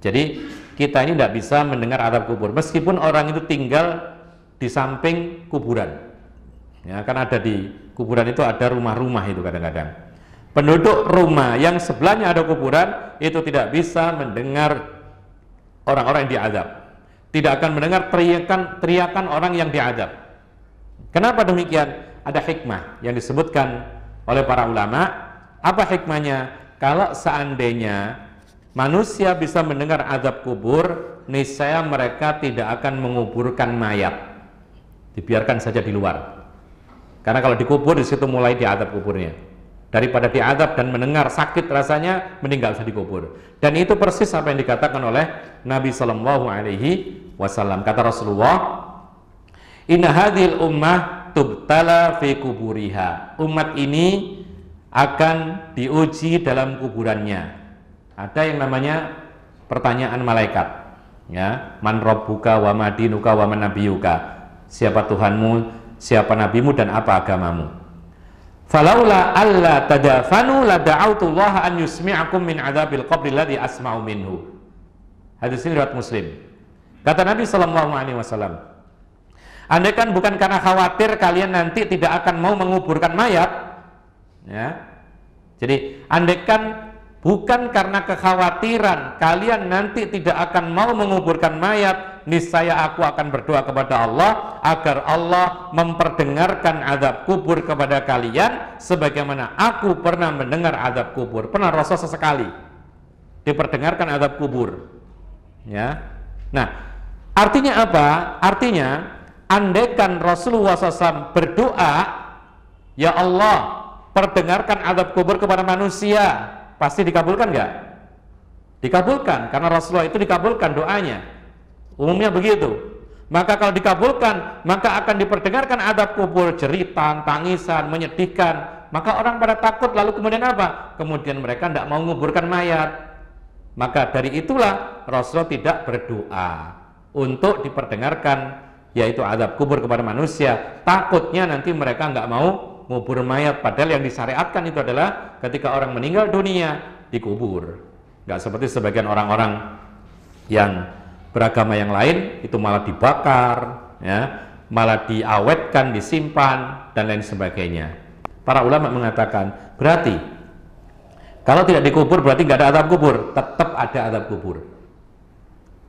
Jadi kita ini tidak bisa mendengar azab kubur meskipun orang itu tinggal di samping kuburan. Ya, kan ada di kuburan itu ada rumah-rumah itu kadang-kadang. Penduduk rumah yang sebelahnya ada kuburan itu tidak bisa mendengar orang-orang yang diazab. Tidak akan mendengar teriakan orang yang diazab. Kenapa demikian? Ada hikmah yang disebutkan oleh para ulama. Apa hikmahnya? Kalau seandainya manusia bisa mendengar azab kubur, niscaya mereka tidak akan menguburkan mayat. Dibiarkan saja di luar. Karena kalau dikubur di situ mulai diazab kuburnya. Daripada diazab dan mendengar sakit rasanya, mending nggak usah dikubur. Dan itu persis apa yang dikatakan oleh Nabi Shallallahu Alaihi Wasallam. Kata Rasulullah, Inna hadhil ummah tubtala fi kuburiha. Umat ini akan diuji dalam kuburannya. Ada yang namanya pertanyaan malaikat. Ya, man rabbuka wa madinuka wa man nabiyuka. Siapa Tuhanmu, siapa nabimu dan apa agamamu? Falaula alla tadafanu la da'autullaha an yusmi'akum min adzabil qabri alladhi asma'u minhu. Hadis ini riwayat Muslim. Kata Nabi sallallahu alaihi wasallam, andaikan bukan karena khawatir kalian nanti tidak akan mau menguburkan mayat, ya. Jadi andaikan bukan karena kekhawatiran kalian nanti tidak akan mau menguburkan mayat, niscaya aku akan berdoa kepada Allah agar Allah memperdengarkan azab kubur kepada kalian sebagaimana aku pernah mendengar azab kubur. Pernah Rasul sesekali diperdengarkan azab kubur. Ya. Nah, artinya apa? Artinya andaikan Rasulullah SAW berdoa, ya Allah, perdengarkan azab kubur kepada manusia, pasti dikabulkan nggak? Dikabulkan, karena Rasulullah itu dikabulkan doanya. Umumnya begitu. Maka kalau dikabulkan, maka akan diperdengarkan azab kubur, jeritan, tangisan, menyedihkan. Maka orang pada takut, lalu kemudian apa? Kemudian mereka tidak mau menguburkan mayat. Maka dari itulah Rasulullah tidak berdoa untuk diperdengarkan yaitu azab kubur kepada manusia. Takutnya nanti mereka nggak mau ngubur mayat, padahal yang disyariatkan itu adalah ketika orang meninggal dunia dikubur. Nggak seperti sebagian orang-orang yang beragama yang lain itu malah dibakar, ya, malah diawetkan, disimpan dan lain sebagainya. Para ulama mengatakan berarti kalau tidak dikubur berarti nggak ada azab kubur. Tetap ada azab kubur.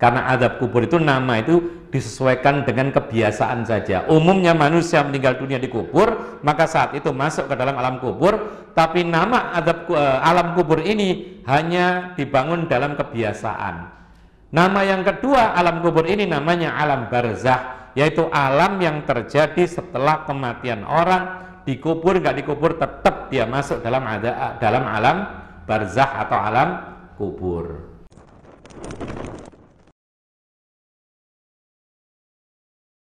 Karena azab kubur itu nama itu disesuaikan dengan kebiasaan saja. Umumnya manusia meninggal dunia dikubur, maka saat itu masuk ke dalam alam kubur. Tapi nama azab alam kubur ini hanya dibangun dalam kebiasaan. Nama yang kedua alam kubur ini namanya alam barzakh, yaitu alam yang terjadi setelah kematian orang. Dikubur nggak dikubur tetap dia masuk dalam alam barzakh atau alam kubur.